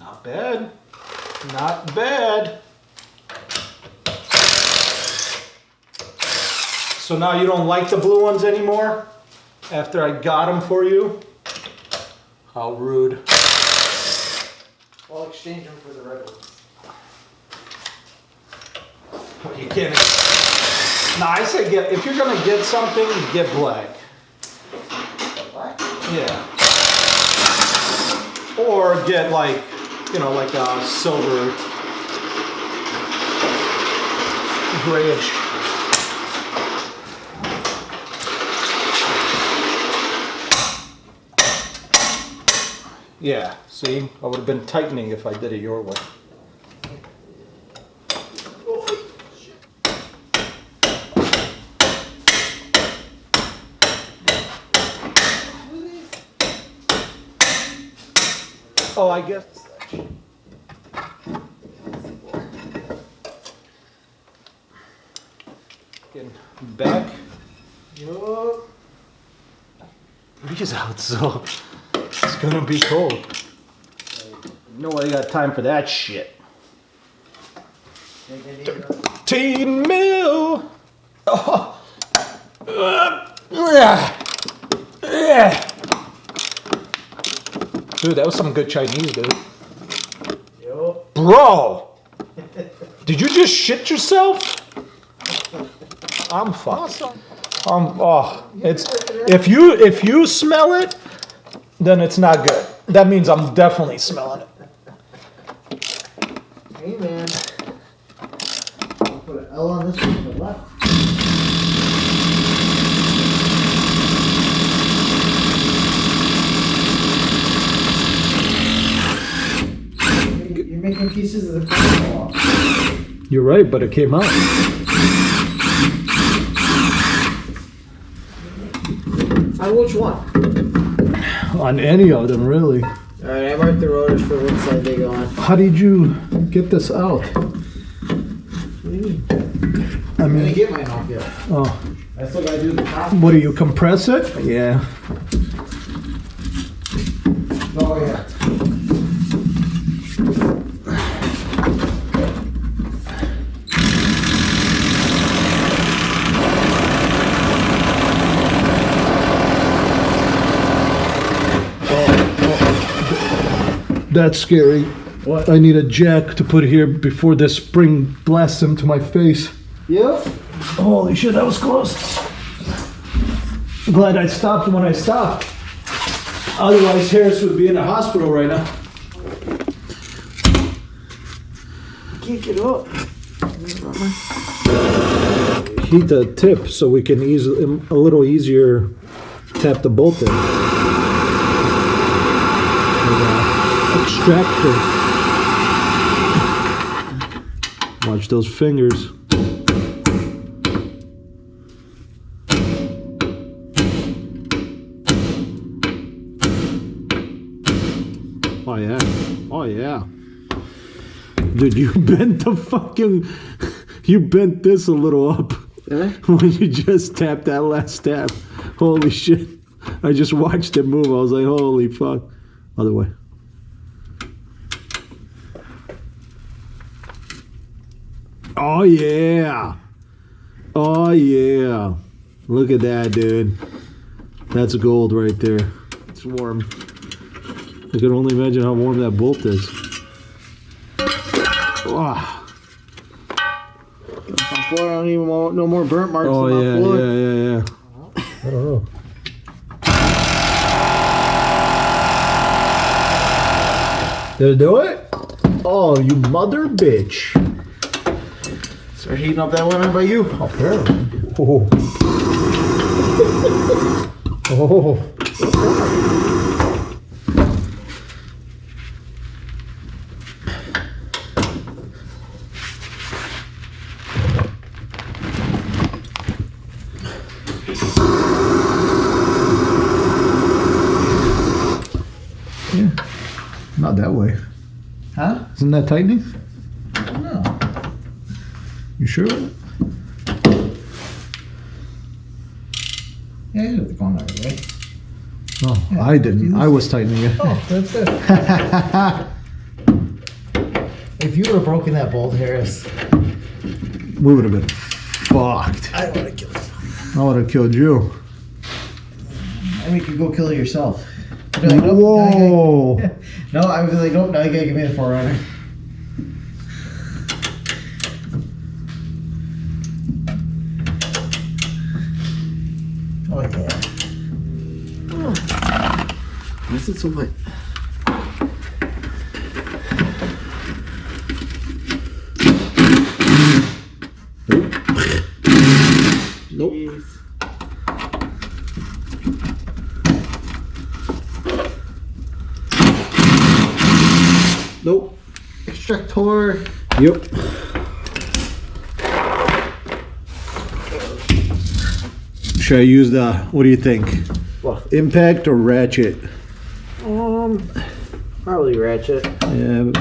Not bad. Not bad. So now you don't like the blue ones anymore? After I got them for you? How rude. I'll exchange them for the red ones. Well, you can't. No, I say get, if you're gonna get something, get black. Black? Yeah. Or get like, you know, like a silver, grayish. Yeah, see, I would have been tightening if I did it your way. Oh, I guess. Getting back. Yup. Breeze out, so it's gonna be cold. Nobody got time for that shit. 13 mil. Oh. Dude, that was some good Chinese, dude. Yup. Bro, did you just shit yourself? I'm fucked. Oh, it's if you smell it, then it's not good. That means I'm definitely smelling it. Hey, man. I'll put an L on this one for the left. You're making pieces of the fall off. You're right, but it came out. On which one? On any of them, really. Alright, I marked the rotors for which side they go on. How did you get this out? What do you mean? I I mean, didn't get mine off yet. oh, I still gotta do the top. what do you compress it? Yeah. Oh, yeah. That's scary. What? I need a jack to put here before this spring blasts into my face. Yep. Holy shit, that was close. Glad I stopped when I stopped. Otherwise, Harris would be in the hospital right now. Can't get up. Heat the tip so we can a little easier tap the bolt in. Extractor. Watch those fingers. Oh yeah. Oh yeah. Dude, you bent the fucking... You bent this a little up. Eh? When you just tapped that last tap. Holy shit. I just watched it move. I was like, holy fuck. Other way. Oh yeah. Oh yeah. Look at that, dude. That's gold right there. It's warm. I can only imagine how warm that bolt is. Wow. My floor, I don't even want no more burnt marks Oh on my yeah, floor. yeah. I don't know. Did it do it? Oh, you mother bitch. Start heating up that one by you. Apparently. Oh. Oh. Yeah. Not that way. Huh? Isn't that tightening? I don't know. You sure? Yeah, it's going the right way. No, Yeah, I didn't. I was tightening it. Oh, that's it. If you would have broken that bolt, Harris, we would have been fucked. I would have killed you. I would have killed you. I mean, you could go kill it yourself. Whoa! No, I was like, nope, now you gotta give me the forerunner. Oh, yeah. Why is it so wet? Nope. Jeez. Nope. Extractor. Yep. Should I use the, what do you think? What? Impact or ratchet? Probably ratchet. Yeah.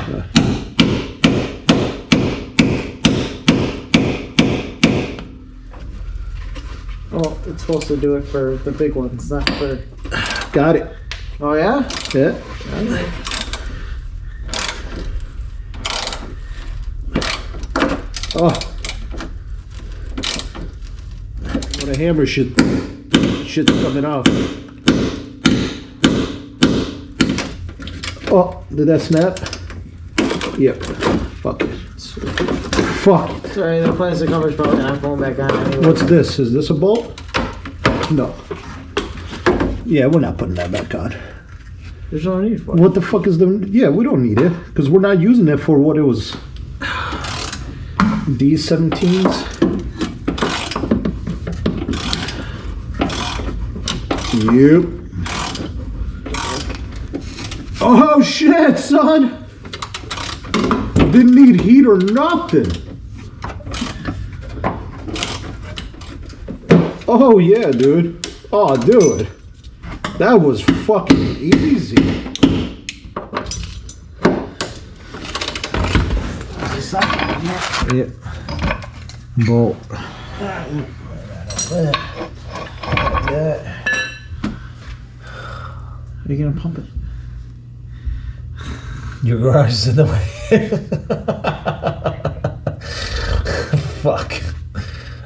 Oh, it's supposed to do it for the big ones, not for... Got it. Oh, yeah? Yeah. Oh. What a hammer shit's coming off. Oh, did that snap? Yep. Fuck it. Fuck it. Sorry, the plastic cover's probably not going back on anyway. What's this? Is this a bolt? No. Yeah, we're not putting that back on. There's no need for it. What the fuck is the... Yeah, we don't need it. Because we're not using it for what it was... D17s. Yep. Oh shit, son! Didn't need heat or nothing. Oh yeah, dude. Oh, dude. That was fucking easy. Yeah. Bolt. Are you gonna pump it? Your garage is in the way. Fuck.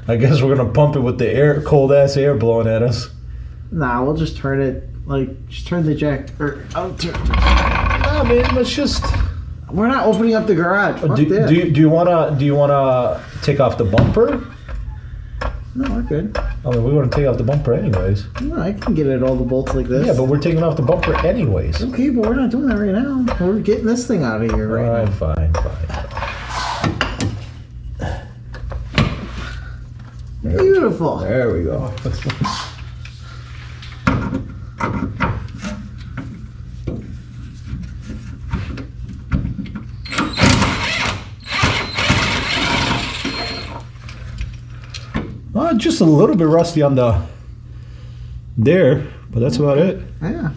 I guess we're gonna pump it with the air, cold ass air blowing at us. Nah, we'll just turn it, just turn the jack, or I'll turn. Nah, man, let's just. We're not opening up the garage. Fuck that. Do you wanna take off the bumper? No, we're good. I mean, we want to take off the bumper anyways. No, I can get it all the bolts like this. Yeah, but we're taking off the bumper anyways. Okay, but we're not doing that right now. We're getting this thing out of here right now. Fine. Beautiful. There we go. Just a little bit rusty on the there, but that's about it. Yeah.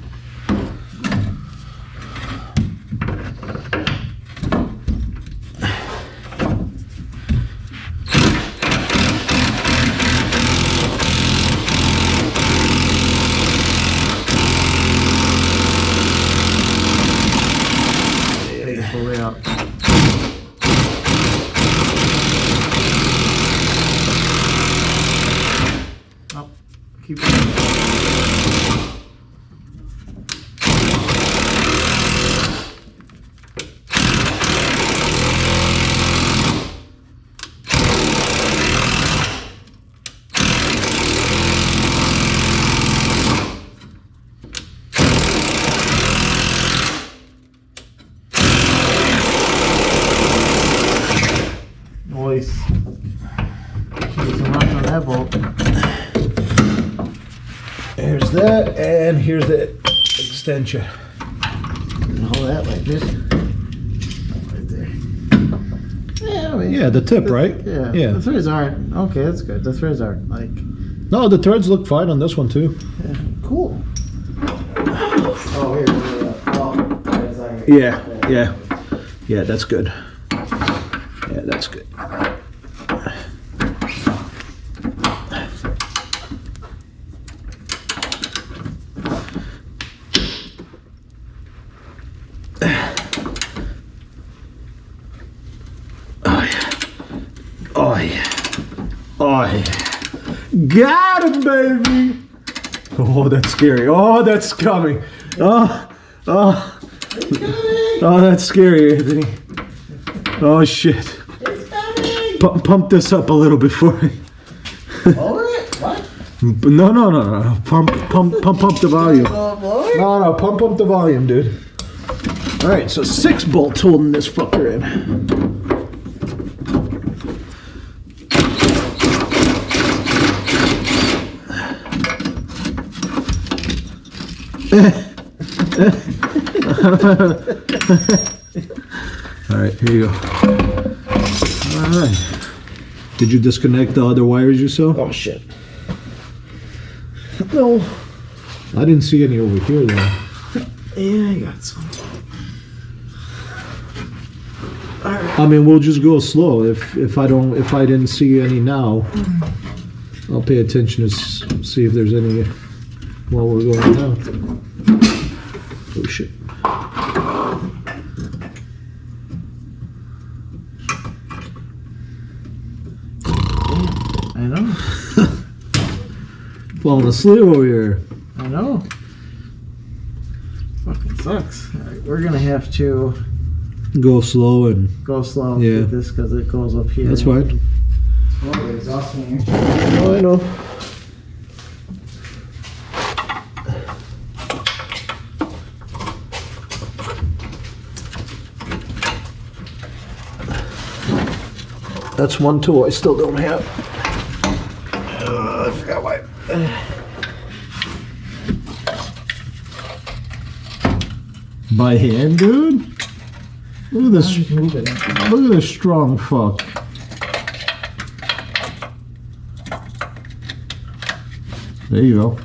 Pull it out. Keep Nice. Get some rocks on that bolt. Here's that, and here's the extension. Hold that like this. Right there. Yeah, I mean, Yeah, the tip, right? Yeah. Yeah. The threads aren't. Okay, that's good. The threads aren't like. No, the threads look fine on this one too. Yeah, cool. Oh, here. Oh, that's not Yeah, that's good. Yeah, that's good. Oh, yeah. Got him, baby. Oh, that's scary. Oh, that's coming. Oh, oh. Oh, that's scary, Anthony. Oh, shit. Pump this up a little bit for me. Lower it? What? No. Pump up the volume. No, pump up the volume, dude. All right, so 6 bolts holding this fucker in. All right, here you go. All right. Did you disconnect the other wires you saw? Oh shit. No. I didn't see any over here though. Yeah, I got some. All right. I mean, we'll just go slow. If I didn't see any now, I'll pay attention to see if there's any while we're going now. Oh shit. I know. Falling asleep over here. I know. Fucking sucks. All right, we're gonna have to Go slow and go slow Yeah. with this because it goes up here. that's fine. Oh, the exhaust fan here. Oh, I know. That's one tool I still don't have. I forgot why. By hand, dude? Look at this. Move it. Look at this strong fuck. There you go.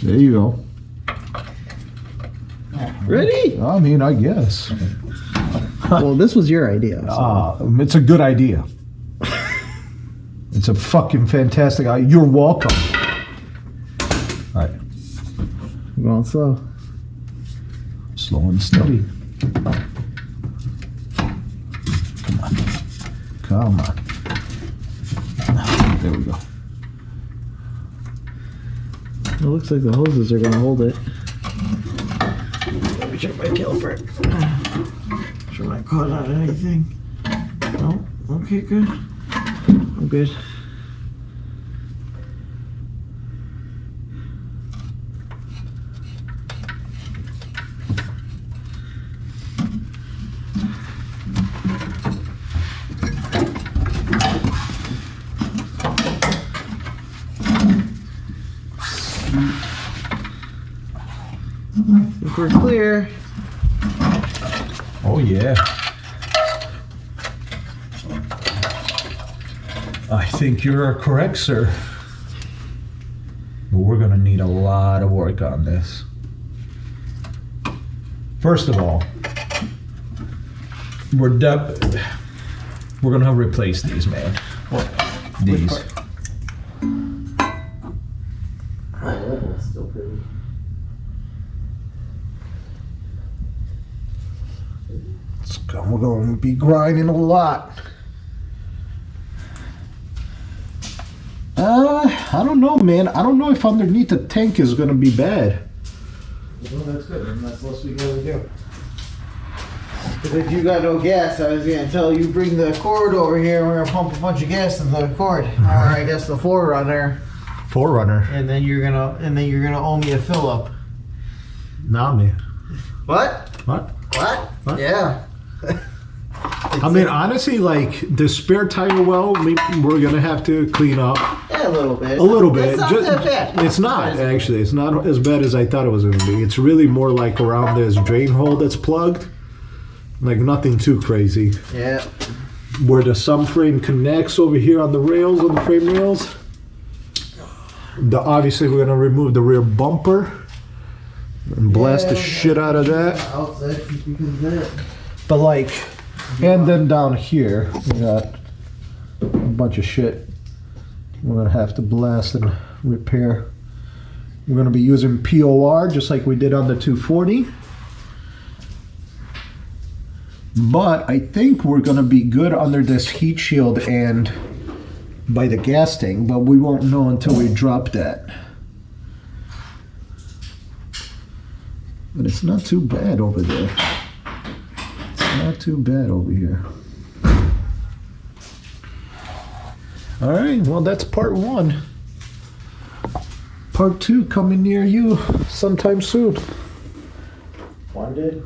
There you go. Ready? I mean, I guess. Well, this was your idea. So. It's a good idea. It's a fucking fantastic idea. You're welcome. All right. Going slow. Slow and steady. Come on. There we go. It looks like the hoses are gonna hold it. Let me check my caliper. Sure I caught on anything. No. Okay, good. I'm good. If we're clear. Oh yeah. I think you're correct, sir. But we're gonna need a lot of work on this. First of all, we're gonna replace these, man. These. Still pretty. We're gonna be grinding a lot. I don't know, man. I don't know if underneath the tank is gonna be bad. Well, that's good. And that's what we gotta do. Because if you got no gas, I was gonna tell you bring the cord over here and we're gonna pump a bunch of gas in the cord. Or I guess the Forerunner. Forerunner. And then you're gonna owe me a fill up. Nah, man. What? What? What? Yeah. I mean, honestly, like the spare tire well, we're gonna have to clean up Yeah, a little bit. a little bit. It's not that bad. It's not actually. It's not as bad as I thought it was gonna be. It's really more like around this drain hole that's plugged. Like nothing too crazy. Yeah. Where the subframe connects over here on the rails, on the frame rails. Obviously, we're gonna remove the rear bumper and blast the shit out of that. Outside because of that. But like, and then down here, we got a bunch of shit we're gonna have to blast and repair. We're gonna be using POR just like we did on the 240. But I think we're gonna be good under this heat shield and by the gas tank, but we won't know until we drop that. But it's not too bad over there. It's not too bad over here. All right, well, that's part 1. Part 2 coming near you sometime soon. One did?